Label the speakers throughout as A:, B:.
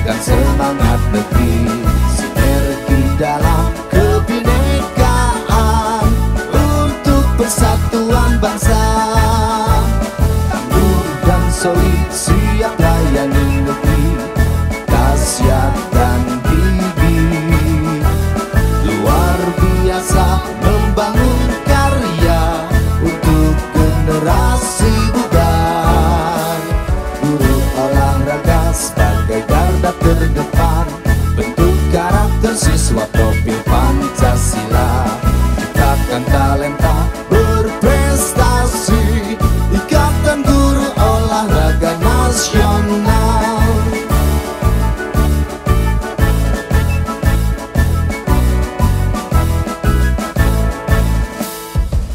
A: Tebarkan semangat negeri, sinergi dalam kebinekaan untuk persatuan bangsa. Tangguh dan solid siap layani negeri, dahsyat dan gigih, luar biasa membangun karya untuk generasi muda. Guru olahraga sebagai garda terdepan, bentuk karakter siswa profil Pancasila. Ciptakan talenta berprestasi, Ikatan Guru Olahraga Nasional.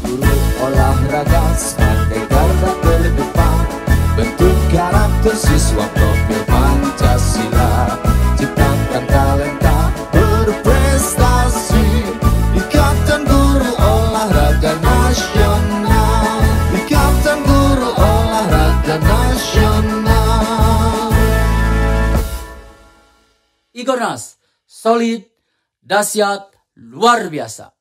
A: Guru olahraga sebagai garda terdepan, bentuk karakter siswa profil Pancasila. Ciptakan talenta berprestasi, Ikatan Guru Olahraga Nasional. Ikatan Guru Olahraga Nasional.
B: Igornas, solid, dahsyat, luar biasa.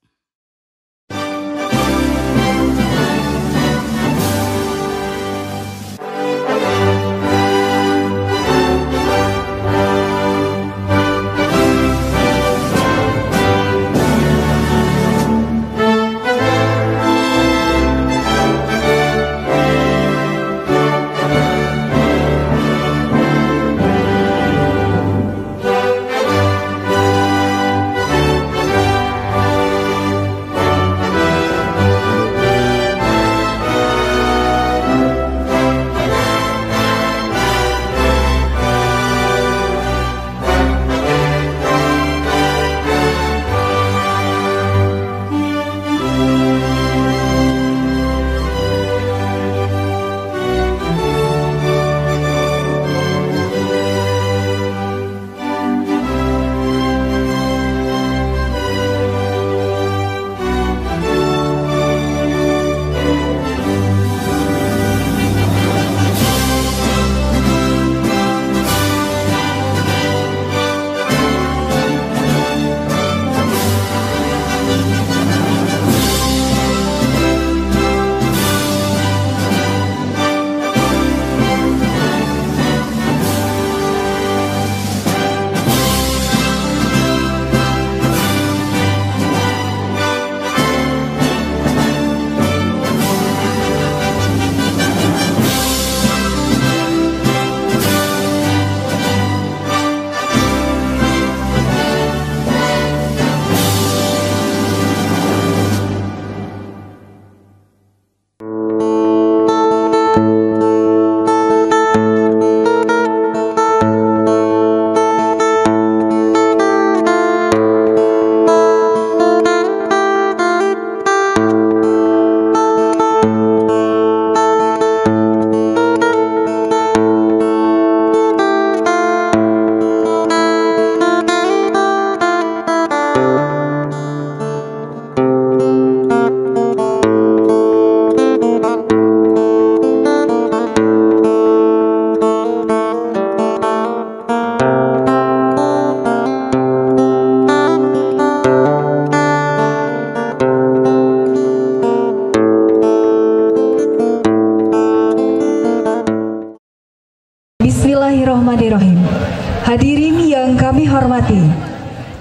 C: Bismillahirrahmanirrahim. Hadirin yang kami hormati,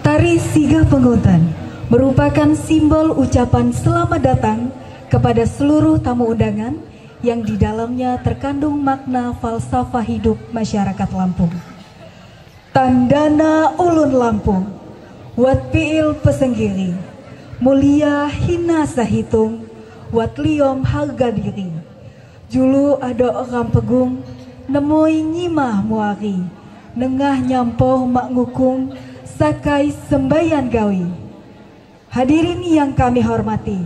C: tari Sigah Penguntan merupakan simbol ucapan selamat datang kepada seluruh tamu undangan yang di dalamnya terkandung makna falsafah hidup masyarakat Lampung. Tandana ulun Lampung, wat piil pesenggiri, mulia hina sahitung, wat liom harga diri. Julu ada orang pegung, nemoi nyimah muari, nengah nyampoh mak ngukung, sakai sembayan gawi. Hadirin yang kami hormati,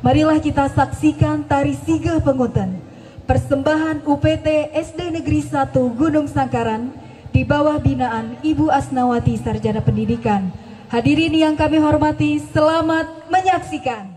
C: marilah kita saksikan tari Sigah Penguntan, persembahan UPT SD Negeri 1 Gunung Sangkaran di bawah binaan Ibu Asnawati Sarjana Pendidikan. Hadirin yang kami hormati, selamat menyaksikan.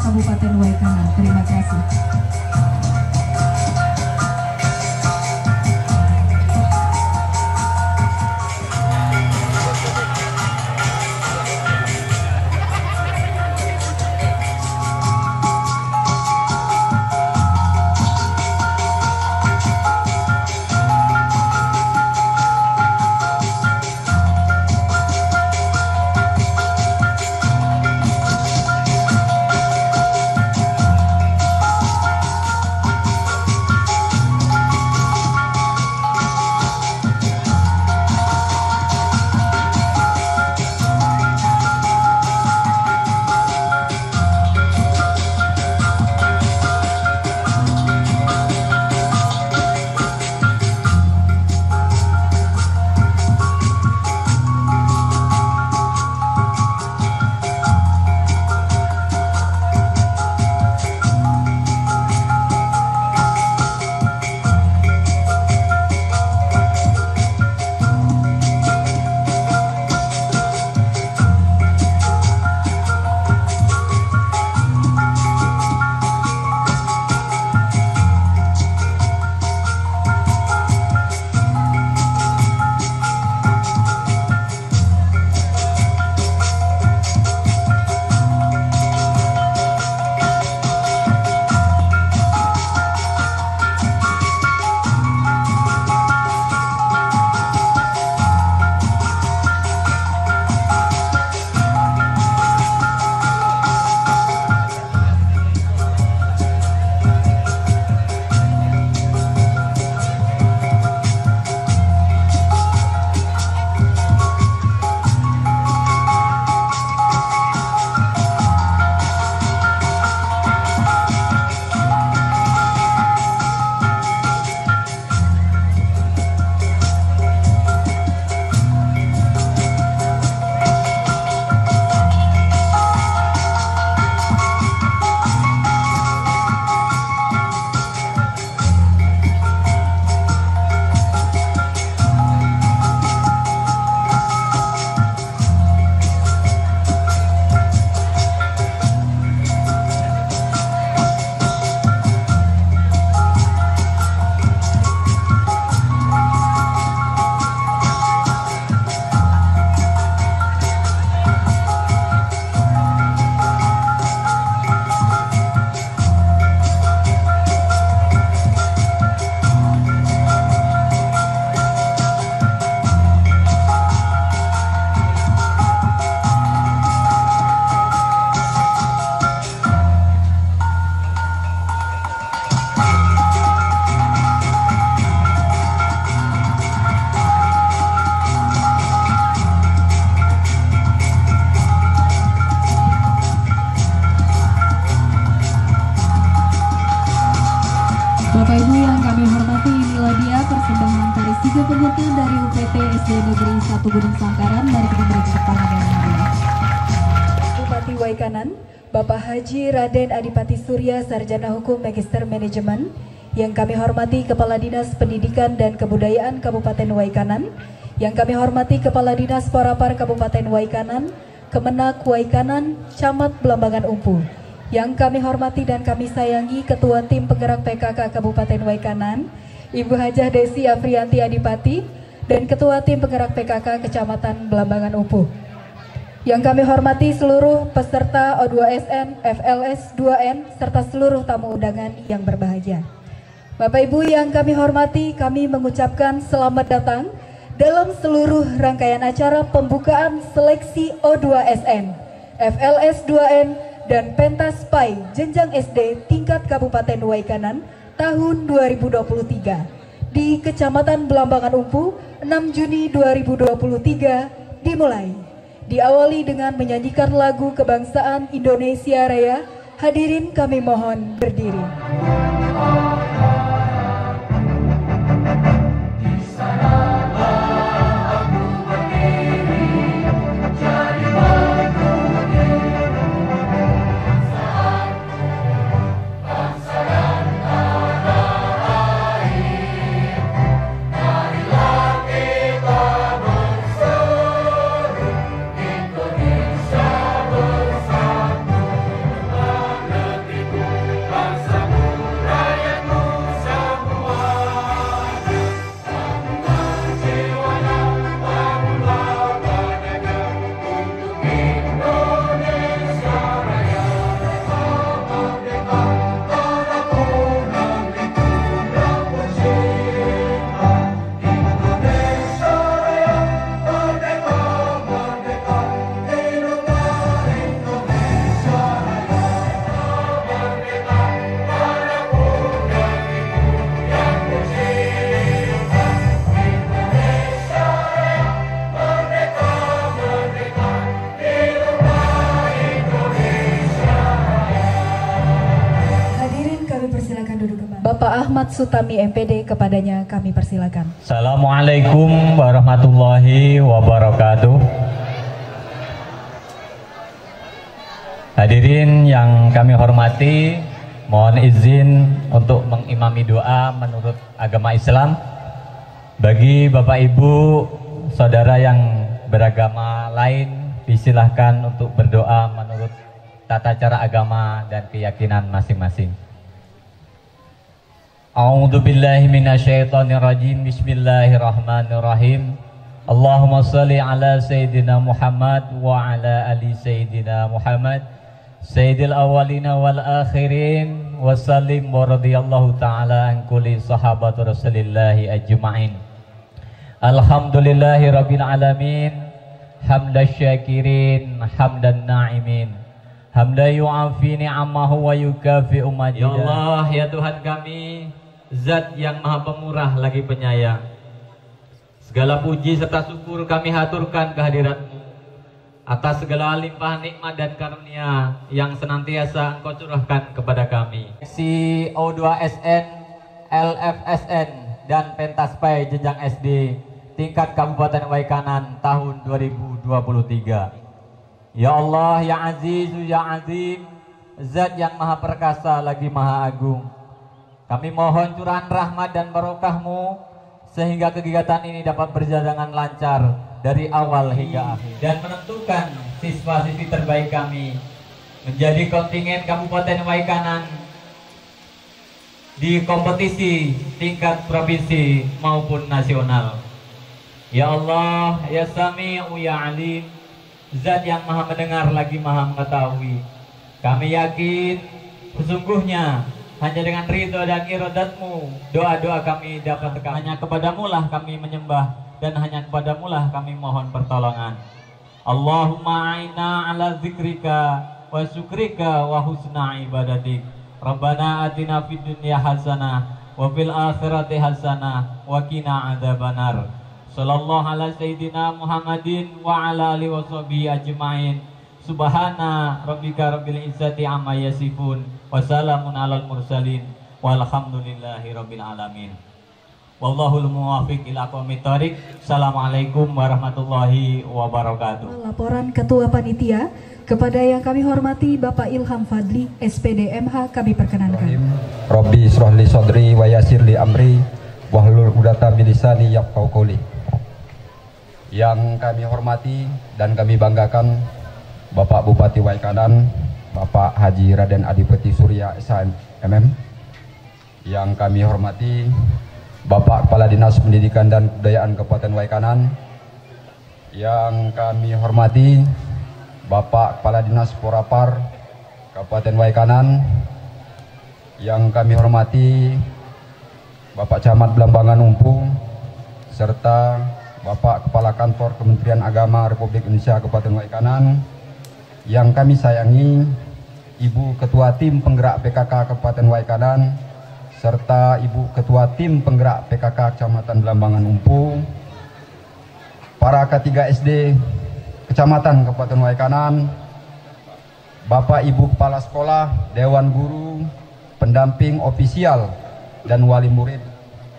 C: Kabupaten Waikanan. Terima kasih. Bapak Ibu yang kami hormati, inilah dia persembahan tari Sigo Pengantin dari UPT SD Negeri 1 Gunung Sangkaran. Mari kita beri tepuk tangan yang meriah. Bupati Waikanan, Bapak Haji Raden Adipati Surya, Sarjana Hukum Magister Manajemen. Yang kami hormati Kepala Dinas Pendidikan dan Kebudayaan Kabupaten Waikanan. Yang kami hormati Kepala Dinas Porapar Kabupaten Waikanan, Kemenak Waikanan, Camat Belambangan Umpu. Yang kami hormati dan kami sayangi Ketua Tim Penggerak PKK Kabupaten Waikanan, Ibu Hajah Desi Afrianti Adipati, dan Ketua Tim Penggerak PKK Kecamatan Belambangan Umpu. Yang kami hormati seluruh peserta O2SN, FLS 2N, serta seluruh tamu undangan yang berbahagia. Bapak Ibu yang kami hormati, kami mengucapkan selamat datang dalam seluruh rangkaian acara pembukaan seleksi O2SN, FLS 2N, dan Pentas PAI Jenjang SD tingkat Kabupaten Waikanan tahun 2023 di Kecamatan Belambangan Umpu 6 Juni 2023 dimulai. Diawali dengan menyanyikan lagu kebangsaan Indonesia Raya. Hadirin kami mohon berdiri.
D: Indonesia bersatu,
C: Bapak Ahmad Sutami MPD, kepadanya kami persilakan.
D: Assalamualaikum warahmatullahi wabarakatuh. Hadirin yang kami hormati, mohon izin untuk mengimami doa menurut agama Islam. Bagi Bapak Ibu, saudara yang beragama lain, disilahkan untuk berdoa menurut tata cara agama dan keyakinan masing-masing. A'udzu billahi minasyaitonir rajim. Bismillahirrahmanirrahim. Allahumma shalli ala sayyidina Muhammad wa ala ali sayyidina Muhammad sayyidil awwalina wal akhirin wa sallim wa radhiyallahu ta'ala an kulli sahabati Rasulillahi ajma'in. Alhamdulillahi rabbil alamin. Hamdan syakirin, hamdan na'imin, hamdan yu'afi ni'amahu wa yukafi'u majidah. Ya Allah, ya Tuhan kami, Zat yang maha pemurah lagi penyayang, segala puji serta syukur kami haturkan kehadirat-Mu atas segala limpah nikmat dan karunia yang senantiasa Engkau curahkan kepada kami. Si O2SN, LFSN, dan Pentaspai jenjang SD tingkat Kabupaten Waikanan tahun 2023. Ya Allah, ya Aziz, ya Azim, Zat yang maha perkasa lagi maha agung, kami mohon curahan rahmat dan barokah-Mu sehingga kegiatan ini dapat berjalan dengan lancar dari awal hingga akhir, dan menentukan siswa-siswi terbaik kami menjadi kontingen Kabupaten Waikanan di kompetisi tingkat provinsi maupun nasional. Ya Allah, ya Sami'u, ya Alim, Zat yang maha mendengar lagi maha mengetahui, kami yakin sesungguhnya hanya dengan ridho dan iradat-Mu doa-doa kami dapat terkabul. Hanya kepadamu lah kami menyembah dan hanya kepadamu lah kami mohon pertolongan. Allahumma a'inna ala zikrika wa syukrika wa husna ibadatik. Rabbana atina fid dunya hasanah wa fil akhirati hasanah wa qina adzabannar. Sallallahu ala sayyidina Muhammadin wa ala alihi washabihi ajmain. Subhana rabbika rabbil izzati amma yasifun wa salamun alal mursalin walhamdulillahi rabbil alamin. Wallahul muwaffiq ila aqwamit thoriq. Assalamualaikum warahmatullahi wabarakatuh.
C: Laporan Ketua Panitia, kepada yang kami hormati Bapak Ilham Fadli, SPD MH, kami perkenankan.
E: Rabbi shrahli sadri wa yassirli amri wahlul 'uqdatam min lisani yafqahu qawli. Yang kami hormati dan kami banggakan Bapak Bupati Waikanan, Bapak Haji Raden Adipati Surya SHMM. Yang kami hormati Bapak Kepala Dinas Pendidikan dan Kebudayaan Kabupaten Waikanan. Yang kami hormati Bapak Kepala Dinas Porapar Kabupaten Waikanan. Yang kami hormati Bapak Camat Blambangan Umpu, serta Bapak Kepala Kantor Kementerian Agama Republik Indonesia Kabupaten Waikanan. Yang kami sayangi Ibu Ketua Tim Penggerak PKK Kabupaten Waikanan, serta Ibu Ketua Tim Penggerak PKK Kecamatan Blambangan Umpu, para K3SD Kecamatan Kabupaten Waikanan, Bapak Ibu Kepala Sekolah, Dewan Guru, pendamping ofisial dan wali murid,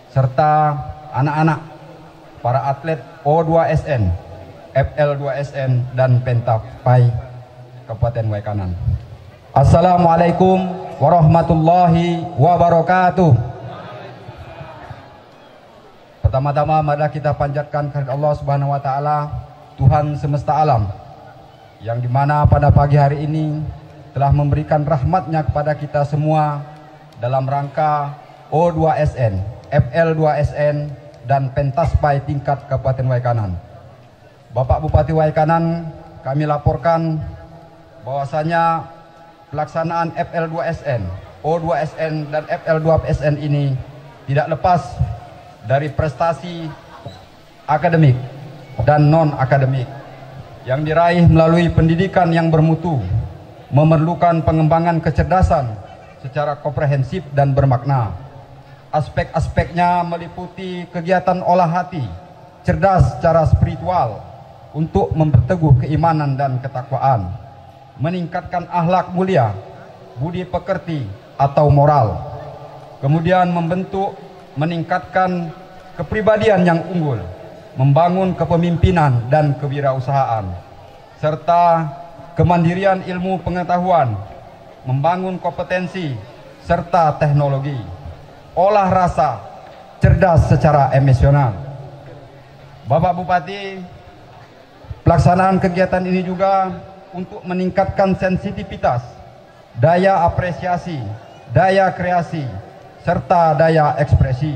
E: serta anak-anak, para atlet O2SN, FL2SN, dan Pentaspai Kabupaten Waikanan. Assalamualaikum warahmatullahi wabarakatuh. Pertama-tama mari kita panjatkan kehadirat Allah Subhanahu wa taala, Tuhan semesta alam, yang dimana pada pagi hari ini telah memberikan rahmatnya kepada kita semua dalam rangka O2SN, FL2SN, dan Pentaspai tingkat Kabupaten Waikanan. Bapak Bupati Waikanan, kami laporkan bahwasanya pelaksanaan FL2SN, O2SN, dan FL2SN ini tidak lepas dari prestasi akademik dan non-akademik yang diraih melalui pendidikan yang bermutu, memerlukan pengembangan kecerdasan secara komprehensif dan bermakna. Aspek-aspeknya meliputi kegiatan olah hati, cerdas secara spiritual untuk memperteguh keimanan dan ketakwaan, meningkatkan akhlak mulia, budi pekerti atau moral, kemudian meningkatkan kepribadian yang unggul, membangun kepemimpinan dan kewirausahaan, serta kemandirian ilmu pengetahuan, membangun kompetensi serta teknologi, olah rasa, cerdas secara emosional. Bapak Bupati, pelaksanaan kegiatan ini juga untuk meningkatkan sensitivitas, daya apresiasi, daya kreasi, serta daya ekspresi,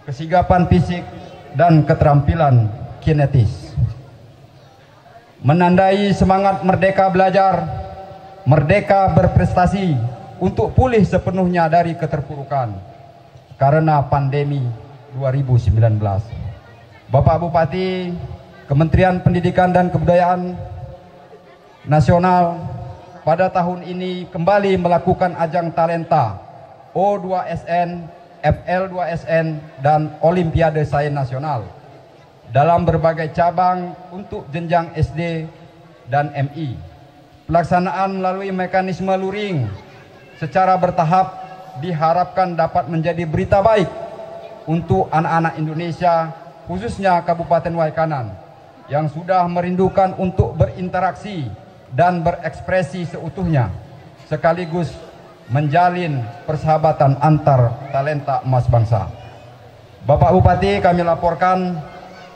E: kesigapan fisik, dan keterampilan kinetis. Menandai semangat merdeka belajar, merdeka berprestasi untuk pulih sepenuhnya dari keterpurukan karena pandemi 2019. Bapak Bupati, Kementerian Pendidikan dan Kebudayaan Nasional pada tahun ini kembali melakukan ajang talenta O2SN, FL2SN, dan Olimpiade Sains Nasional dalam berbagai cabang untuk jenjang SD dan MI. Pelaksanaan melalui mekanisme luring secara bertahap diharapkan dapat menjadi berita baik untuk anak-anak Indonesia, khususnya Kabupaten Waikanan, yang sudah merindukan untuk berinteraksi dan berekspresi seutuhnya, sekaligus menjalin persahabatan antar talenta emas bangsa. Bapak Bupati, kami laporkan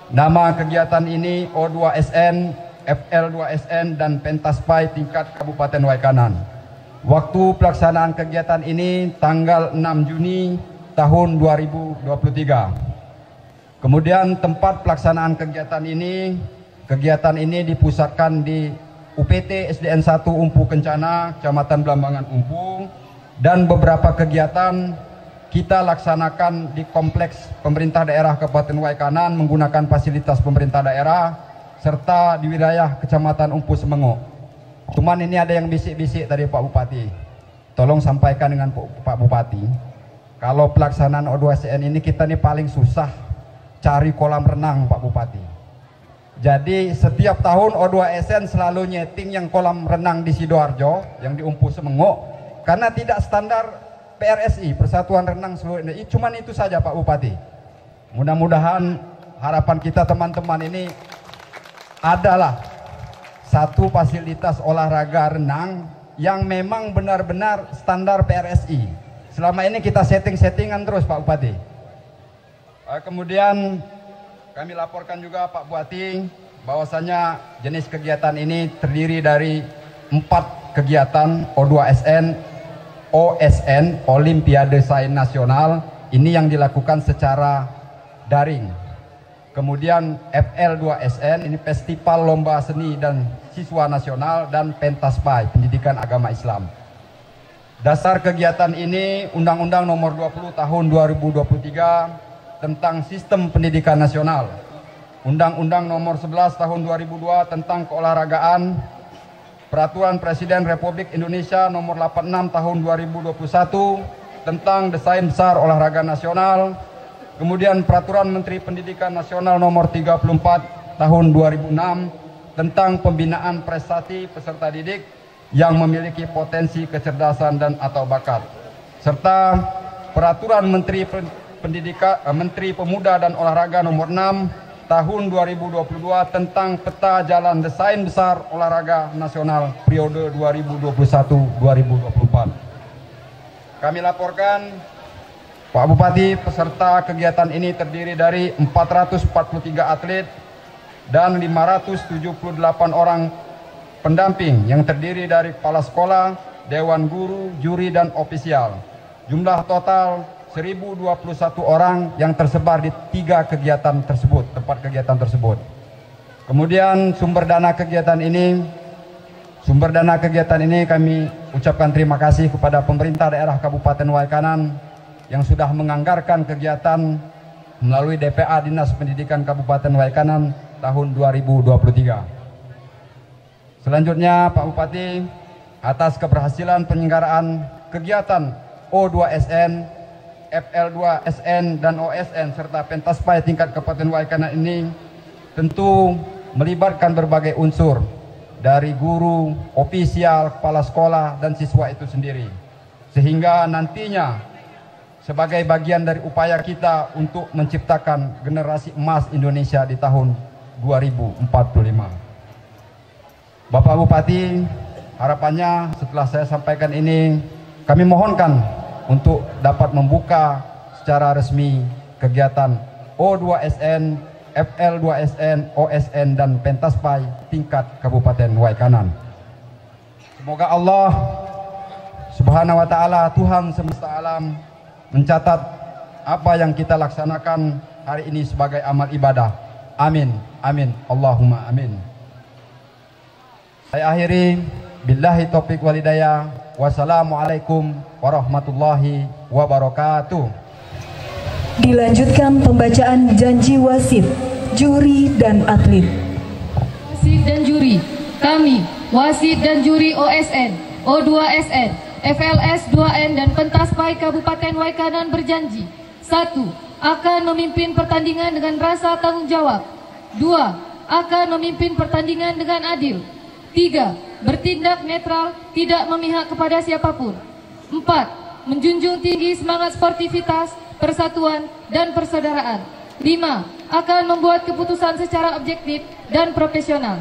E: nama kegiatan ini O2SN, FL2SN, dan Pentaspai tingkat Kabupaten Waikanan. Waktu pelaksanaan kegiatan ini tanggal 6 Juni tahun 2023. Kemudian tempat pelaksanaan kegiatan ini dipusatkan di UPT SDN 1 Umpu Kencana, Kecamatan Belambangan Umpu, dan beberapa kegiatan kita laksanakan di kompleks pemerintah daerah Kabupaten Waikanan menggunakan fasilitas pemerintah daerah serta di wilayah Kecamatan Umpu Semengo. Cuman ini ada yang bisik-bisik tadi Pak Bupati. Tolong sampaikan dengan Pak Bupati, kalau pelaksanaan O2SN ini kita nih paling susah cari kolam renang Pak Bupati. Jadi setiap tahun O2SN selalu nyeting yang kolam renang di Sidoarjo, yang di Umpu Semengo, karena tidak standar PRSI, Persatuan Renang Seluruh Indonesia. Cuman itu saja Pak Bupati. Mudah-mudahan harapan kita teman-teman ini adalah satu fasilitas olahraga renang yang memang benar-benar standar PRSI. Selama ini kita setting-settingan terus Pak Bupati. Kemudian kami laporkan juga Pak Bupati bahwasanya jenis kegiatan ini terdiri dari 4 kegiatan O2SN, OSN, Olimpiade Sains Nasional, ini yang dilakukan secara daring. Kemudian FL2SN, ini Festival Lomba Seni dan Siswa Nasional, dan Pentaspai, Pendidikan Agama Islam. Dasar kegiatan ini Undang-Undang Nomor 20 Tahun 2023 tentang Sistem Pendidikan Nasional, Undang-Undang Nomor 11 Tahun 2002 tentang Keolahragaan, Peraturan Presiden Republik Indonesia Nomor 86 Tahun 2021 tentang Desain Besar Olahraga Nasional, kemudian Peraturan Menteri Pendidikan Nasional Nomor 34 Tahun 2006 tentang Pembinaan Prestasi Peserta Didik yang memiliki potensi kecerdasan dan atau bakat, serta Peraturan Menteri Pemuda dan Olahraga Nomor 6 Tahun 2022 tentang Peta Jalan Desain Besar Olahraga Nasional periode 2021-2024. Kami laporkan Pak Bupati, peserta kegiatan ini terdiri dari 443 atlet dan 578 orang pendamping yang terdiri dari kepala sekolah, dewan guru, juri, dan ofisial. Jumlah total 1.021 orang yang tersebar di 3 kegiatan tersebut, tempat kegiatan tersebut. Kemudian sumber dana kegiatan ini kami ucapkan terima kasih kepada pemerintah daerah Kabupaten Waikanan yang sudah menganggarkan kegiatan melalui DPA Dinas Pendidikan Kabupaten Waikanan tahun 2023. Selanjutnya Pak Bupati, atas keberhasilan penyelenggaraan kegiatan O2SN, FL2SN, dan OSN serta Pentaspai tingkat Kabupaten Waikanan ini tentu melibatkan berbagai unsur dari guru, ofisial, kepala sekolah, dan siswa itu sendiri, sehingga nantinya sebagai bagian dari upaya kita untuk menciptakan generasi emas Indonesia di tahun 2045. Bapak Bupati, harapannya setelah saya sampaikan ini, kami mohonkan untuk dapat membuka secara resmi kegiatan O2SN, FL2SN, OSN, dan Pentaspai tingkat Kabupaten Waikanan. Semoga Allah Subhanahu wa Ta'ala, Tuhan semesta alam, mencatat apa yang kita laksanakan hari ini sebagai amal ibadah. Amin, amin, Allahumma amin. Saya akhiri, billahi taufiq wal hidayah. Wassalamualaikum warahmatullahi wabarakatuh.
C: Dilanjutkan pembacaan janji wasit, juri dan atlet.
F: Wasit dan juri, kami, wasit dan juri OSN, O2SN, FLS 2N dan Pentaspai Kabupaten Waikanan berjanji: 1. Akan memimpin pertandingan dengan rasa tanggung jawab. 2. Akan memimpin pertandingan dengan adil. 3. Bertindak netral, tidak memihak kepada siapapun. 4. Menjunjung tinggi semangat sportivitas, persatuan, dan persaudaraan. 5. Akan membuat keputusan secara objektif dan profesional.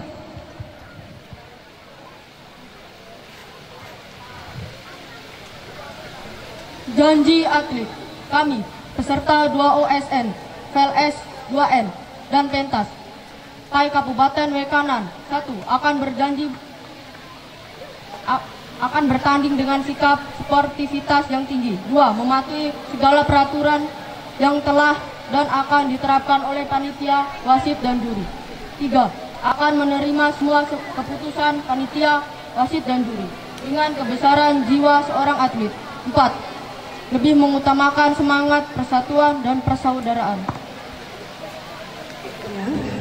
F: Janji atlet, kami, peserta 2 OSN, FLS 2N, dan Pentas Pai Kabupaten Waikanan. 1. Akan bertanding dengan sikap sportivitas yang tinggi. 2. Mematuhi segala peraturan yang telah dan akan diterapkan oleh panitia, wasit, dan juri. 3. Akan menerima semua keputusan panitia, wasit, dan juri dengan kebesaran jiwa seorang atlet. 4. Lebih mengutamakan semangat persatuan dan persaudaraan.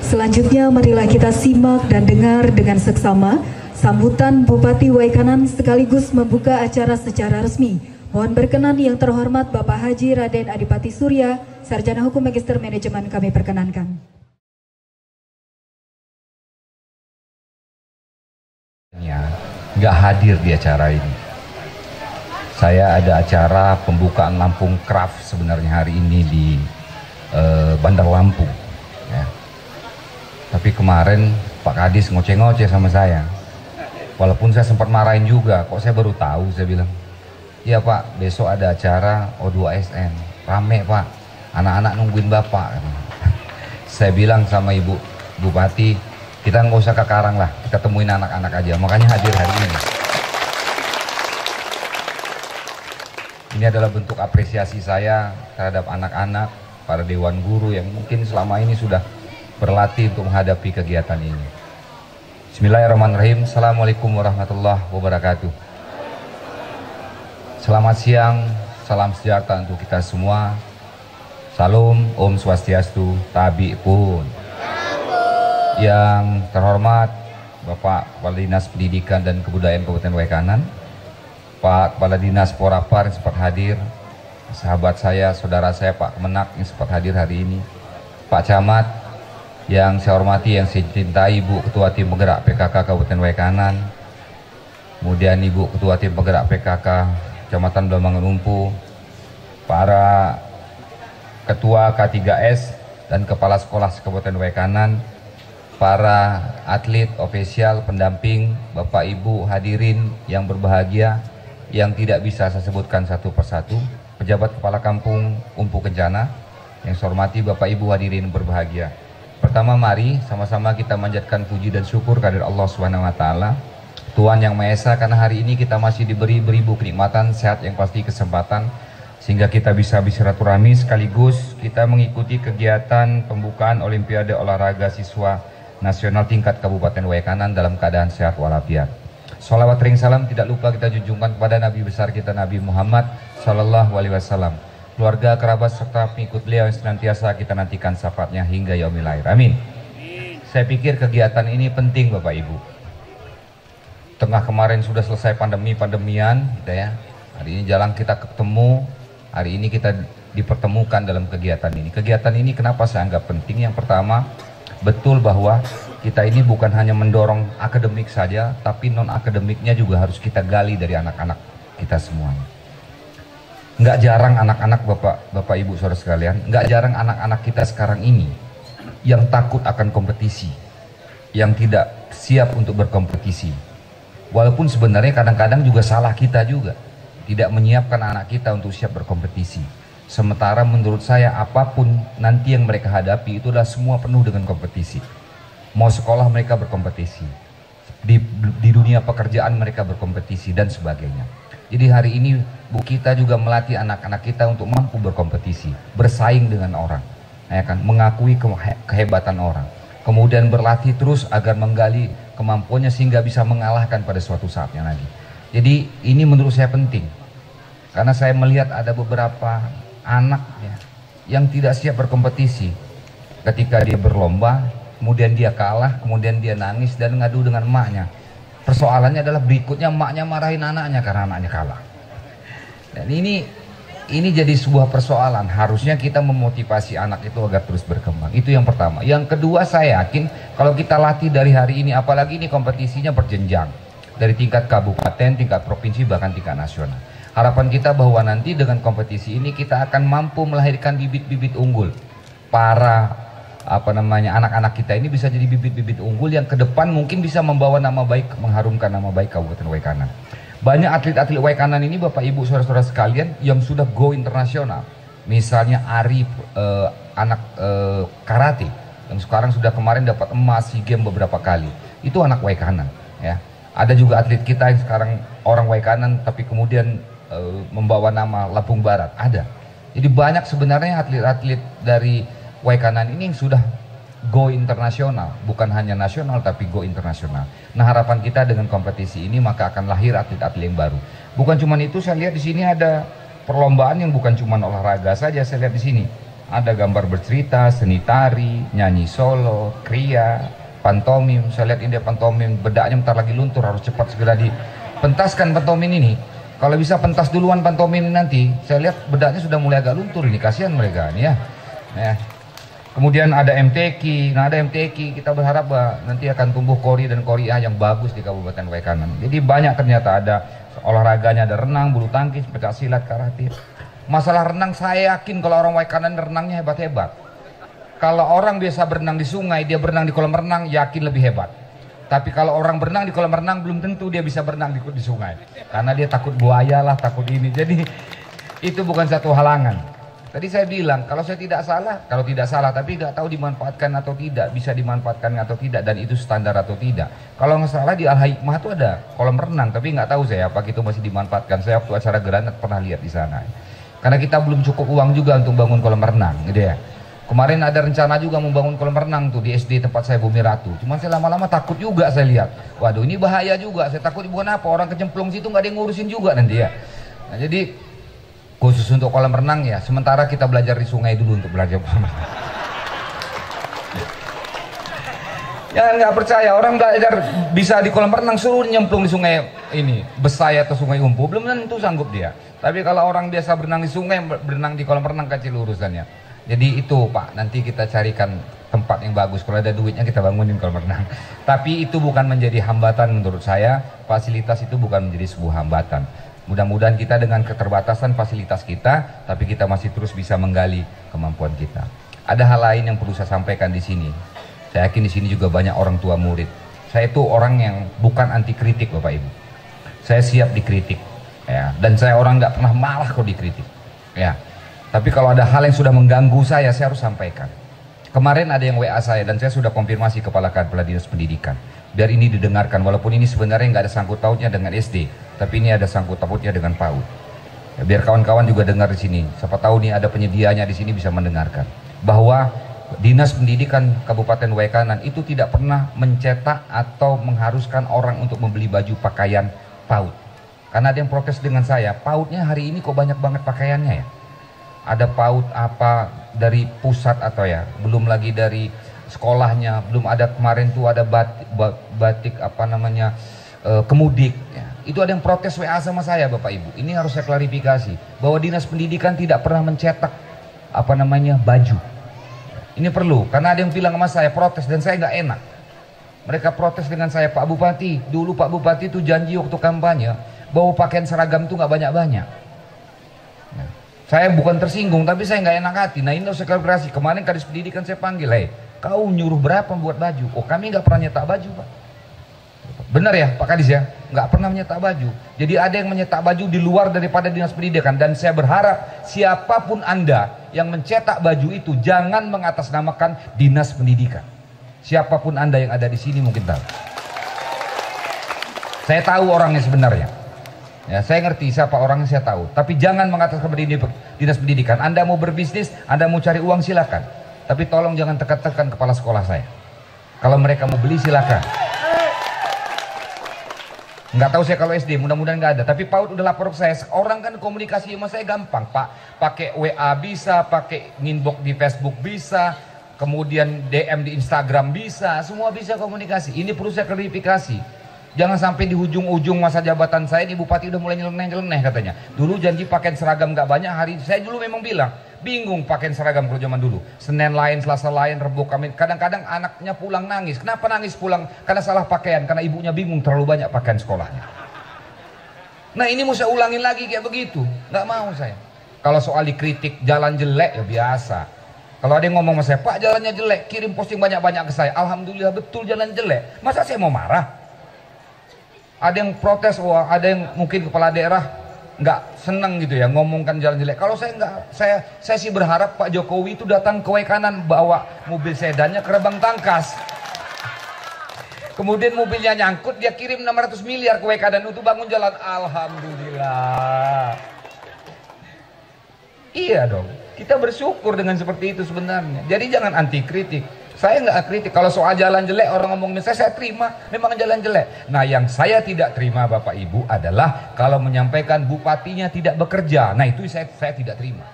C: Selanjutnya marilah kita simak dan dengar dengan seksama sambutan Bupati Waikanan sekaligus membuka acara secara resmi. Mohon berkenan yang terhormat Bapak Haji Raden Adipati Surya, Sarjana Hukum Magister Manajemen, kami perkenankan.
G: Nggak hadir di acara ini. Saya ada acara pembukaan Lampung Craft sebenarnya hari ini di Bandar Lampung. Ya. Tapi kemarin Pak Kadis ngoceh-ngoceh sama saya. Walaupun saya sempat marahin juga, kok saya baru tahu, saya bilang. Iya Pak, besok ada acara O2SN. Rame Pak, anak-anak nungguin Bapak. Saya bilang sama Ibu Bupati, kita nggak usah ke Karang lah, kita temuin anak-anak aja. Makanya hadir hari ini. Ini adalah bentuk apresiasi saya terhadap anak-anak, para dewan guru yang mungkin selama ini sudah berlatih untuk menghadapi kegiatan ini. Bismillahirrahmanirrahim. Assalamualaikum warahmatullahi wabarakatuh. Selamat siang, salam sejahtera untuk kita semua. Salam, Om Swastiastu, Tabi pun. Yang terhormat Bapak Kepala Dinas Pendidikan dan Kebudayaan Kabupaten Waikanan, Pak Kepala Dinas Porapar yang sempat hadir, sahabat saya, saudara saya Pak Kemenak yang sempat hadir hari ini, Pak Camat yang saya hormati, yang saya cintai, Ibu Ketua Tim Penggerak PKK Kabupaten Waikanan, kemudian Ibu Ketua Tim Penggerak PKK Kecamatan Blambangan Umpu, para Ketua K3S dan Kepala Sekolah Kabupaten Waikanan, para atlet, ofisial, pendamping, Bapak Ibu hadirin yang berbahagia, yang tidak bisa saya sebutkan satu persatu, pejabat kepala kampung Umpu Kencana, yang saya hormati Bapak Ibu hadirin berbahagia. Pertama mari sama-sama kita manjatkan puji dan syukur kehadirat Allah Subhanahu wa Ta'ala, Tuhan Yang Maha Esa, karena hari ini kita masih diberi beribu kenikmatan, sehat yang pasti, kesempatan, sehingga kita bisa bersilaturahmi sekaligus kita mengikuti kegiatan pembukaan Olimpiade Olahraga Siswa Nasional tingkat Kabupaten Waikanan dalam keadaan sehat walafiat. Sholawat ring salam tidak lupa kita junjungkan kepada Nabi besar kita Nabi Muhammad Sallallahu Alaihi Wasallam, keluarga, kerabat, serta pengikut beliau yang senantiasa kita nantikan syafaatnya hingga yaumil akhir. Amin. Saya pikir kegiatan ini penting Bapak Ibu. Tengah kemarin sudah selesai pandemian, gitu ya. Hari ini jalan kita ketemu, hari ini kita dipertemukan dalam kegiatan ini. Kegiatan ini kenapa saya anggap penting? Yang pertama, betul bahwa kita ini bukan hanya mendorong akademik saja, tapi non-akademiknya juga harus kita gali dari anak-anak kita semuanya. nggak jarang anak-anak bapak ibu saudara sekalian, nggak jarang anak-anak kita sekarang ini yang takut akan kompetisi, yang tidak siap untuk berkompetisi. Walaupun sebenarnya kadang-kadang juga salah kita juga, tidak menyiapkan anak kita untuk siap berkompetisi. Sementara menurut saya apapun nanti yang mereka hadapi itu adalah semua penuh dengan kompetisi. Mau sekolah mereka berkompetisi, di dunia pekerjaan mereka berkompetisi dan sebagainya. Jadi hari ini Bu kita juga melatih anak-anak kita untuk mampu berkompetisi, bersaing dengan orang, ya kan, mengakui kehebatan orang, kemudian berlatih terus agar menggali kemampuannya sehingga bisa mengalahkan pada suatu saatnya lagi. Jadi ini menurut saya penting, karena saya melihat ada beberapa anak ya, yang tidak siap berkompetisi. Ketika dia berlomba, kemudian dia kalah, kemudian dia nangis dan ngadu dengan emaknya. Persoalannya adalah berikutnya emaknya marahin anaknya karena anaknya kalah. Dan ini jadi sebuah persoalan. Harusnya kita memotivasi anak itu agar terus berkembang. Itu yang pertama. Yang kedua, saya yakin kalau kita latih dari hari ini, apalagi ini kompetisinya berjenjang dari tingkat kabupaten, tingkat provinsi, bahkan tingkat nasional. Harapan kita bahwa nanti dengan kompetisi ini kita akan mampu melahirkan bibit-bibit unggul. Para anak-anak kita ini bisa jadi bibit-bibit unggul yang ke depan mungkin bisa membawa nama baik, mengharumkan nama baik Kabupaten Waikanan. Banyak atlet-atlet Waikanan ini Bapak Ibu saudara-saudara sekalian yang sudah go internasional. Misalnya Ari anak karate yang sekarang sudah kemarin dapat emas SEA Games beberapa kali. Itu anak Waikanan ya. Ada juga atlet kita yang sekarang orang Waikanan tapi kemudian membawa nama Lampung Barat, ada. Jadi banyak sebenarnya atlet-atlet dari Waikanan ini yang sudah go internasional, bukan hanya nasional tapi go internasional. Nah, harapan kita dengan kompetisi ini maka akan lahir atlet-atlet yang baru. Bukan cuma itu, saya lihat di sini ada perlombaan yang bukan cuma olahraga saja. Saya lihat di sini ada gambar bercerita, seni tari, nyanyi solo, kriya, pantomim. Saya lihat ini ada pantomim, bedaknya bentar lagi luntur, harus cepat segera dipentaskan pantomim ini. Kalau bisa pentas duluan pantomim ini nanti, saya lihat bedaknya sudah mulai agak luntur ini, kasihan mereka ini ya. Kemudian ada MTQ, nah ada MTQ, kita berharap bahwa nanti akan tumbuh kori dan koriah yang bagus di Kabupaten Waikanan. Jadi banyak ternyata ada olahraganya, ada renang, bulu tangkis, pencaksilat, karate. Masalah renang saya yakin kalau orang Waikanan renangnya hebat-hebat. Kalau orang biasa berenang di sungai, dia berenang di kolam renang, yakin lebih hebat. Tapi kalau orang berenang di kolam renang belum tentu dia bisa berenang di sungai. Karena dia takut buaya lah, takut ini. Jadi itu bukan satu halangan. Tadi saya bilang, kalau saya tidak salah, tapi nggak tahu dimanfaatkan atau tidak, bisa dimanfaatkan atau tidak, dan itu standar atau tidak. Kalau nggak salah di Al-Hikmah itu ada kolam renang, tapi nggak tahu saya apa itu masih dimanfaatkan. Saya waktu acara Granat pernah lihat di sana. Karena kita belum cukup uang juga untuk bangun kolam renang, gitu ya. Kemarin ada rencana juga membangun kolam renang tuh di SD tempat saya Bumi Ratu. Cuma saya lama-lama takut juga saya lihat. Waduh, ini bahaya juga. Saya takut bukan apa, orang kecemplung situ nggak ada yang ngurusin juga nanti ya. Nah, jadi khusus untuk kolam renang ya, sementara kita belajar di sungai dulu untuk belajar kolam renang. Ya nggak percaya, orang belajar bisa di kolam renang suruh nyemplung di sungai ini, Besai atau sungai Umpu, belum tentu sanggup dia. Tapi kalau orang biasa berenang di sungai, berenang di kolam renang kecil urusannya. Jadi itu Pak, nanti kita carikan tempat yang bagus, kalau ada duitnya kita bangunin kolam renang. Tapi itu bukan menjadi hambatan menurut saya, fasilitas itu bukan menjadi sebuah hambatan. Mudah-mudahan kita dengan keterbatasan fasilitas kita, tapi kita masih terus bisa menggali kemampuan kita. Ada hal lain yang perlu saya sampaikan di sini. Saya yakin di sini juga banyak orang tua murid. Saya itu orang yang bukan anti kritik Bapak Ibu. Saya siap dikritik, ya. Dan saya orang nggak pernah malah kalau dikritik, ya. Tapi kalau ada hal yang sudah mengganggu saya harus sampaikan. Kemarin ada yang WA saya dan saya sudah konfirmasi Kepala Dinas Pendidikan. Biar ini didengarkan, walaupun ini sebenarnya nggak ada sangkut pautnya dengan SD, tapi ini ada sangkut pautnya dengan PAUD. Ya, biar kawan-kawan juga dengar di sini. Siapa tahu nih ada penyedianya di sini bisa mendengarkan. Bahwa Dinas Pendidikan Kabupaten Waikanan itu tidak pernah mencetak atau mengharuskan orang untuk membeli baju pakaian PAUD. Karena ada yang protes dengan saya, PAUD-nya hari ini kok banyak banget pakaiannya ya. Ada PAUD apa dari pusat atau ya, belum lagi dari sekolahnya, belum ada kemarin tuh ada batik apa namanya kemudik ya. Itu ada yang protes WA sama saya Bapak Ibu. Ini harus saya klarifikasi bahwa Dinas Pendidikan tidak pernah mencetak apa namanya baju. Ini perlu, karena ada yang bilang sama saya protes dan saya nggak enak. Mereka protes dengan saya, Pak Bupati, dulu Pak Bupati itu janji waktu kampanye bahwa pakaian seragam itu nggak banyak-banyak. Nah, Saya bukan tersinggung, tapi saya nggak enak hati. Nah ini harus saya klarifikasi. Kemarin Kadis Pendidikan saya panggil, kau nyuruh berapa buat baju? Oh kami nggak pernah nyetak baju Pak. Benar ya Pak Kadis ya? Nggak pernah menyetak baju. Jadi ada yang menyetak baju di luar daripada Dinas Pendidikan. Dan saya berharap siapapun Anda yang mencetak baju itu jangan mengatasnamakan Dinas Pendidikan. Siapapun Anda yang ada di sini mungkin tahu. Saya tahu orangnya sebenarnya. Ya, saya ngerti siapa orangnya, saya tahu. Tapi jangan mengatasnamakan Dinas Pendidikan. Anda mau berbisnis, Anda mau cari uang silakan. Tapi tolong jangan tekan-tekan kepala sekolah saya. Kalau mereka mau beli silakan. Nggak tahu saya kalau SD, mudah-mudahan nggak ada. Tapi PAUD udah lapor ke saya. Orang kan komunikasi sama saya gampang Pak. Pakai WA bisa, pakai inbox di Facebook bisa, kemudian DM di Instagram bisa, semua bisa komunikasi. Ini perlu saya klarifikasi. Jangan sampai di ujung-ujung masa jabatan saya di Bupati udah mulai nyeleneh-nyeleneh katanya. Dulu janji pakaian seragam nggak banyak, hari saya dulu memang bilang bingung pakaian seragam kalau zaman dulu. Senin lain, Selasa lain, Rabu Kamis. Kadang-kadang anaknya pulang nangis. Kenapa nangis pulang? Karena salah pakaian, karena ibunya bingung terlalu banyak pakaian sekolahnya. Nah ini mau saya ulangin lagi kayak begitu, nggak mau saya. Kalau soal dikritik jalan jelek ya biasa. Kalau ada yang ngomong sama saya, Pak jalannya jelek, kirim posting banyak-banyak ke saya. Alhamdulillah betul jalan jelek. Masa saya mau marah? Ada yang protes, wah ada yang mungkin kepala daerah nggak seneng gitu ya ngomongkan jalan jelek. Kalau saya nggak, saya sih berharap Pak Jokowi itu datang ke Waikanan bawa mobil sedannya ke Rebang Tangkas. Kemudian mobilnya nyangkut, dia kirim 600 miliar ke Waikanan untuk bangun jalan. Alhamdulillah. Iya dong, kita bersyukur dengan seperti itu sebenarnya. Jadi jangan anti kritik. Saya nggak kritik. Kalau soal jalan jelek orang ngomongin saya terima, memang jalan jelek. Nah yang saya tidak terima Bapak Ibu adalah kalau menyampaikan bupatinya tidak bekerja. Nah itu saya tidak terima.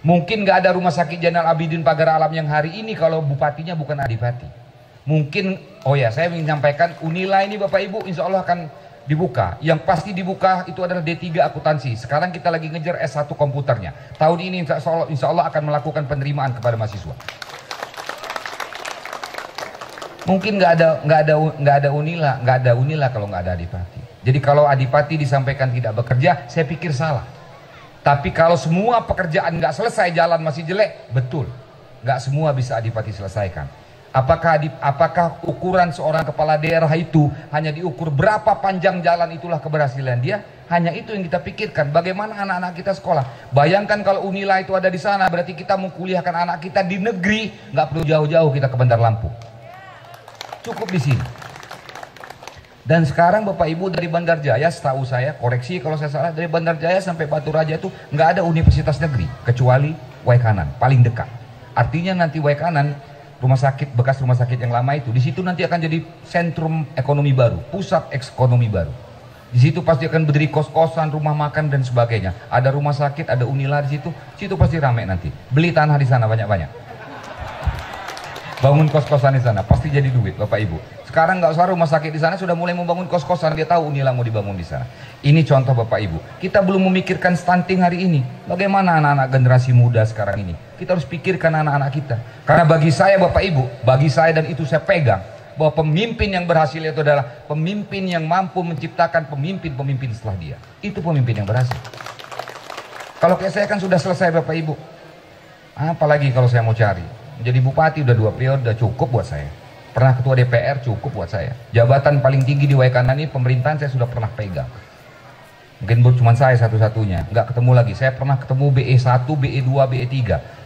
G: Mungkin nggak ada rumah sakit Zainal Abidin Pagar Alam yang hari ini kalau bupatinya bukan Adipati. Mungkin, oh ya saya ingin menyampaikan Unila ini Bapak Ibu insya Allah akan dibuka. Yang pasti dibuka itu adalah D3 akuntansi. Sekarang kita lagi ngejar S1 komputernya. Tahun ini insya Allah akan melakukan penerimaan kepada mahasiswa. Mungkin nggak ada Unila kalau nggak ada Adipati. Jadi kalau Adipati disampaikan tidak bekerja, saya pikir salah. Tapi kalau semua pekerjaan nggak selesai, jalan masih jelek, betul. Nggak semua bisa Adipati selesaikan. Apakah ukuran seorang kepala daerah itu hanya diukur berapa panjang jalan itulah keberhasilan dia? Hanya itu yang kita pikirkan. Bagaimana anak-anak kita sekolah? Bayangkan kalau Unila itu ada di sana, berarti kita mau kuliahkan anak kita di negeri, nggak perlu jauh-jauh kita ke Bandar Lampung. Cukup di sini. Dan sekarang Bapak Ibu dari Bandar Jaya, setahu saya, koreksi kalau saya salah, dari Bandar Jaya sampai Batu Raja itu nggak ada universitas negeri kecuali Waikanan, paling dekat. Artinya nanti Waikanan, rumah sakit bekas rumah sakit yang lama itu, di situ nanti akan jadi sentrum ekonomi baru, pusat ekonomi baru. Di situ pasti akan berdiri kos-kosan, rumah makan dan sebagainya. Ada rumah sakit, ada Unila di situ pasti ramai nanti. Beli tanah di sana banyak-banyak. Bangun kos-kosan di sana, pasti jadi duit Bapak Ibu. Sekarang nggak usah rumah sakit di sana, sudah mulai membangun kos-kosan, dia tahu Unila mau dibangun di sana. Ini contoh Bapak Ibu. Kita belum memikirkan stunting hari ini. Bagaimana anak-anak generasi muda sekarang ini? Kita harus pikirkan anak-anak kita. Karena bagi saya Bapak Ibu, bagi saya dan itu saya pegang, bahwa pemimpin yang berhasil itu adalah pemimpin yang mampu menciptakan pemimpin-pemimpin setelah dia. Itu pemimpin yang berhasil. Kalau kayak saya kan sudah selesai Bapak Ibu. Apalagi kalau saya mau cari. Jadi bupati udah 2 periode, udah cukup buat saya. Pernah ketua DPR cukup buat saya. Jabatan paling tinggi di Waikanan ini pemerintahan saya sudah pernah pegang. Mungkin cuma saya satu-satunya, nggak ketemu lagi. Saya pernah ketemu BE1, BE2, BE3.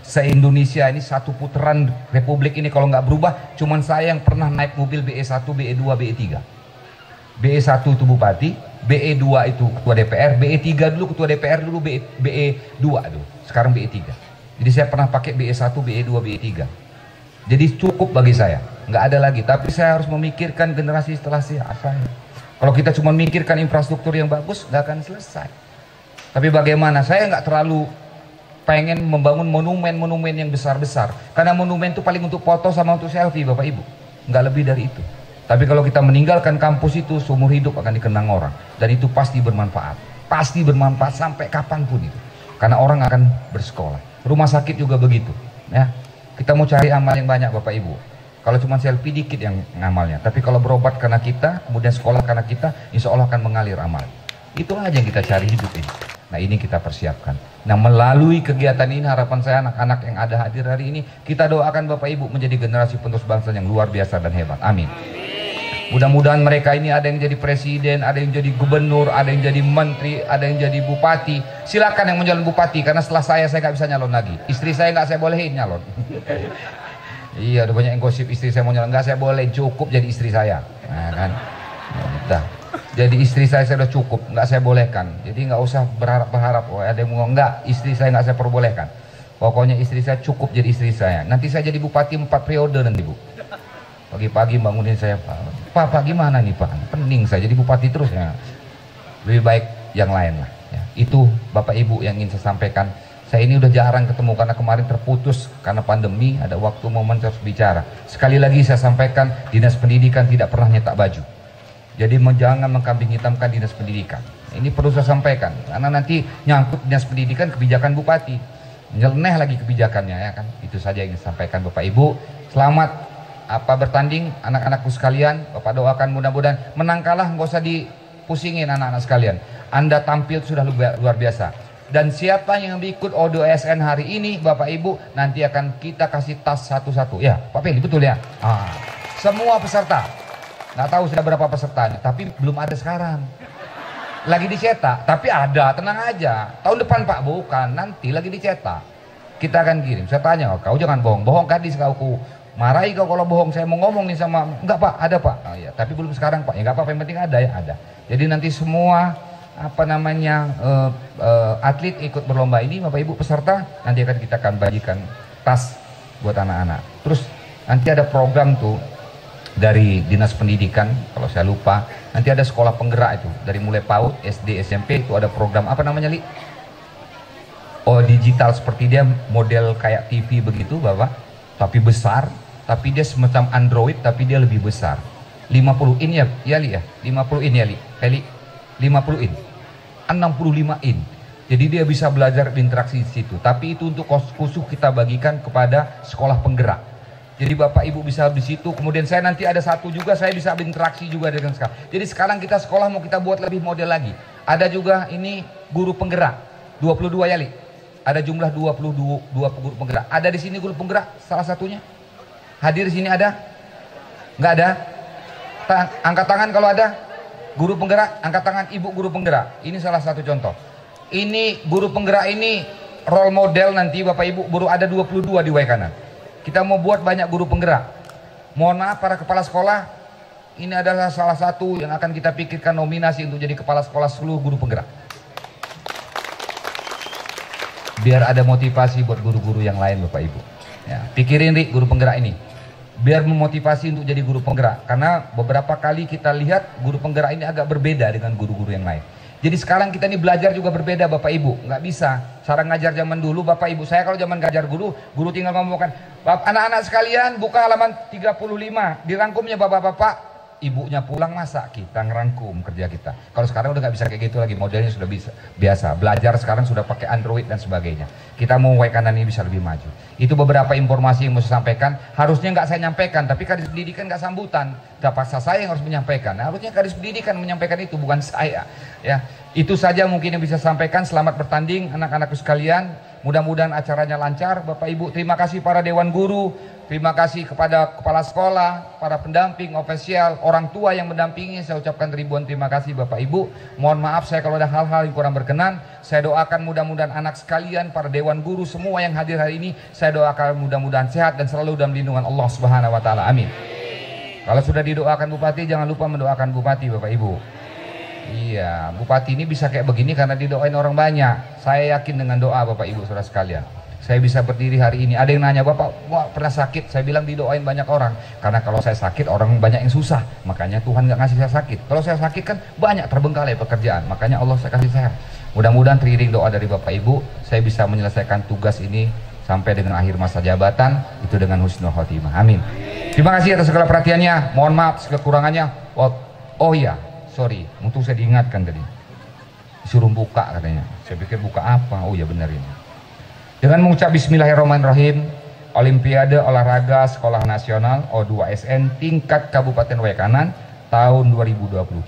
G: Se-Indonesia ini satu putaran Republik ini kalau nggak berubah, cuman saya yang pernah naik mobil BE1, BE2, BE3. BE1 itu bupati, BE2 itu ketua DPR, BE3 dulu ketua DPR dulu, BE2 dulu, sekarang BE3. Jadi saya pernah pakai BE1, BE2, BE3. Jadi cukup bagi saya, nggak ada lagi. Tapi saya harus memikirkan generasi setelah saya. Kalau kita cuma memikirkan infrastruktur yang bagus, nggak akan selesai. Tapi bagaimana? Saya nggak terlalu pengen membangun monumen-monumen yang besar-besar. Karena monumen itu paling untuk foto sama untuk selfie Bapak Ibu. Nggak lebih dari itu. Tapi kalau kita meninggalkan kampus itu, seumur hidup akan dikenang orang. Dan itu pasti bermanfaat. Pasti bermanfaat sampai kapanpun itu. Karena orang akan bersekolah. Rumah sakit juga begitu, ya. Kita mau cari amal yang banyak Bapak Ibu. Kalau cuma selfie dikit yang ngamalnya, tapi kalau berobat karena kita, kemudian sekolah karena kita, insya Allah akan mengalir amal. Itulah aja yang kita cari hidup ini. Nah ini kita persiapkan. Nah melalui kegiatan ini harapan saya anak-anak yang ada hadir hari ini, kita doakan Bapak Ibu menjadi generasi penerus bangsa yang luar biasa dan hebat. Amin. Mudah-mudahan mereka ini ada yang jadi presiden, ada yang jadi gubernur, ada yang jadi menteri, ada yang jadi bupati. Silakan yang mau nyalon bupati, karena setelah saya nggak bisa nyalon lagi. Istri saya nggak saya bolehin nyalon. Iya, udah banyak yang gosip istri saya mau nyalon, nggak saya boleh, cukup jadi istri saya. Nah, kan? Udah. Jadi istri saya sudah cukup, nggak saya bolehkan. Jadi nggak usah berharap, oh ada yang mau nggak, istri saya nggak saya perbolehkan. Pokoknya istri saya cukup jadi istri saya. Nanti saya jadi bupati 4 periode nanti Bu. Pagi-pagi bangunin saya, Pak gimana nih Pak? Pening saya jadi bupati terus ya. Lebih baik yang lain lah. Ya. Itu Bapak Ibu yang ingin saya sampaikan. Saya ini udah jarang ketemu karena kemarin terputus karena pandemi, ada waktu momen harus bicara. Sekali lagi saya sampaikan, Dinas Pendidikan tidak pernah nyetak baju. Jadi jangan mengkambing hitamkan Dinas Pendidikan. Ini perlu saya sampaikan karena nanti nyangkut Dinas Pendidikan kebijakan bupati. Nyeleneh lagi kebijakannya ya kan. Itu saja yang ingin saya sampaikan Bapak Ibu. Selamat bertanding anak-anakku sekalian. Bapak doakan mudah-mudahan menang kalah nggak usah dipusingin anak-anak sekalian. Anda tampil sudah luar biasa. Dan siapa yang ikut O2SN hari ini Bapak Ibu nanti akan kita kasih tas satu-satu ya Pak Peli, betul ya. Semua peserta, nggak tahu sudah berapa pesertanya, tapi belum ada sekarang. Lagi dicetak, tapi ada, tenang aja. Tahun depan Pak, bukan, nanti lagi dicetak. Kita akan kirim. Saya tanya, kau jangan bohong kan kau marahi kau kalau bohong. Saya mau ngomong nih sama, enggak Pak, ada Pak. Oh, ya, tapi belum sekarang Pak. Ya enggak apa-apa, yang penting ada ya, ada. Jadi nanti semua atlet ikut berlomba ini, Bapak Ibu peserta, nanti kita akan bagikan tas buat anak-anak. Terus nanti ada program tuh dari Dinas Pendidikan, kalau saya lupa, nanti ada sekolah penggerak itu dari mulai PAUD, SD, SMP itu ada program apa namanya Li? Oh digital, seperti dia model kayak TV begitu Bapak, tapi besar. Tapi dia semacam Android, tapi dia lebih besar. 50 in ya, ya Li ya? 50 in ya Li? 50 in. 65 in. Jadi dia bisa belajar berinteraksi di situ. Tapi itu untuk khusus kita bagikan kepada sekolah penggerak. Jadi Bapak Ibu bisa di situ. Kemudian saya nanti ada satu juga, saya bisa berinteraksi juga dengan sekolah. Jadi sekarang kita sekolah mau kita buat lebih model lagi. Ada juga ini guru penggerak. 22 ya Li? Ada jumlah 22 guru penggerak. Ada di sini guru penggerak salah satunya? Hadir di sini ada? Nggak ada? Angkat tangan kalau ada. Guru penggerak, angkat tangan ibu guru penggerak. Ini salah satu contoh. Ini guru penggerak ini role model nanti Bapak Ibu baru ada 22 di Waikanan. Kita mau buat banyak guru penggerak. Mohon maaf para kepala sekolah, ini adalah salah satu yang akan kita pikirkan nominasi untuk jadi kepala sekolah seluruh guru penggerak. Biar ada motivasi buat guru-guru yang lain Bapak Ibu. Ya, pikirin Rik guru penggerak ini. Biar memotivasi untuk jadi guru penggerak. Karena beberapa kali kita lihat guru penggerak ini agak berbeda dengan guru-guru yang lain. Jadi sekarang kita ini belajar juga berbeda Bapak Ibu. Nggak bisa. Cara ngajar zaman dulu Bapak Ibu. Saya kalau zaman ngajar guru tinggal ngomongkan, anak-anak sekalian buka halaman 35. Dirangkumnya bapak-bapak. Ibunya pulang masak, kita ngerangkum kerja kita. Kalau sekarang udah nggak bisa kayak gitu lagi, modelnya sudah bisa biasa. Belajar sekarang sudah pakai Android dan sebagainya. Kita mau Waikanan ini bisa lebih maju. Itu beberapa informasi yang mau saya sampaikan. Harusnya nggak saya nyampaikan, tapi Kadis Pendidikan nggak sambutan. Gak paksa saya yang harus menyampaikan. Nah, harusnya Kadis Pendidikan menyampaikan itu, bukan saya. Ya, itu saja mungkin yang bisa saya sampaikan. Selamat bertanding anak-anakku sekalian. Mudah-mudahan acaranya lancar Bapak Ibu. Terima kasih para Dewan Guru. Terima kasih kepada kepala sekolah, para pendamping, ofisial, orang tua yang mendampingi. Saya ucapkan ribuan terima kasih Bapak Ibu. Mohon maaf saya kalau ada hal-hal yang kurang berkenan. Saya doakan mudah-mudahan anak sekalian, para Dewan Guru, semua yang hadir hari ini, saya doakan mudah-mudahan sehat dan selalu dalam lindungan Allah Subhanahu wa Ta'ala. Amin. Kalau sudah didoakan Bupati, jangan lupa mendoakan Bupati Bapak Ibu. Iya, Bupati ini bisa kayak begini karena didoain orang banyak. Saya yakin dengan doa Bapak Ibu saudara sekalian. Saya bisa berdiri hari ini. Ada yang nanya, Bapak pernah sakit? Saya bilang didoain banyak orang. Karena kalau saya sakit, orang banyak yang susah. Makanya Tuhan nggak ngasih saya sakit. Kalau saya sakit kan banyak terbengkalai pekerjaan. Makanya Allah saya kasih sehat. Mudah-mudahan teriring doa dari Bapak Ibu, saya bisa menyelesaikan tugas ini sampai dengan akhir masa jabatan, itu dengan husnul khotimah. Amin. Terima kasih atas segala perhatiannya. Mohon maaf segala kekurangannya. Oh iya, sorry. Untung saya diingatkan tadi. Disuruh buka katanya. Saya pikir buka apa? Oh iya benar ini. Dengan mengucap bismillahirrahmanirrahim, Olimpiade Olahraga Sekolah Nasional O2SN tingkat Kabupaten Waikanan tahun 2023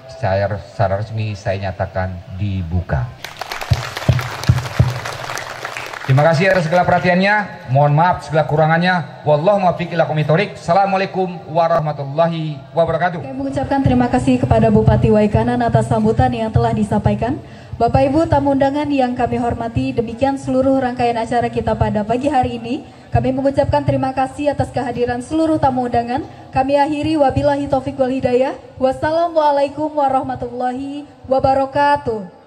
G: secara resmi saya nyatakan dibuka. Terima kasih atas segala perhatiannya. Mohon maaf segala kurangannya. Wallahu muwaffiq ila aqwamit thoriq. Assalamualaikum warahmatullahi wabarakatuh.
C: Kami mengucapkan terima kasih kepada Bupati Waikanan atas sambutan yang telah disampaikan. Bapak Ibu tamu undangan yang kami hormati, demikian seluruh rangkaian acara kita pada pagi hari ini. Kami mengucapkan terima kasih atas kehadiran seluruh tamu undangan. Kami akhiri wabillahi taufik wal hidayah. Wassalamualaikum warahmatullahi wabarakatuh.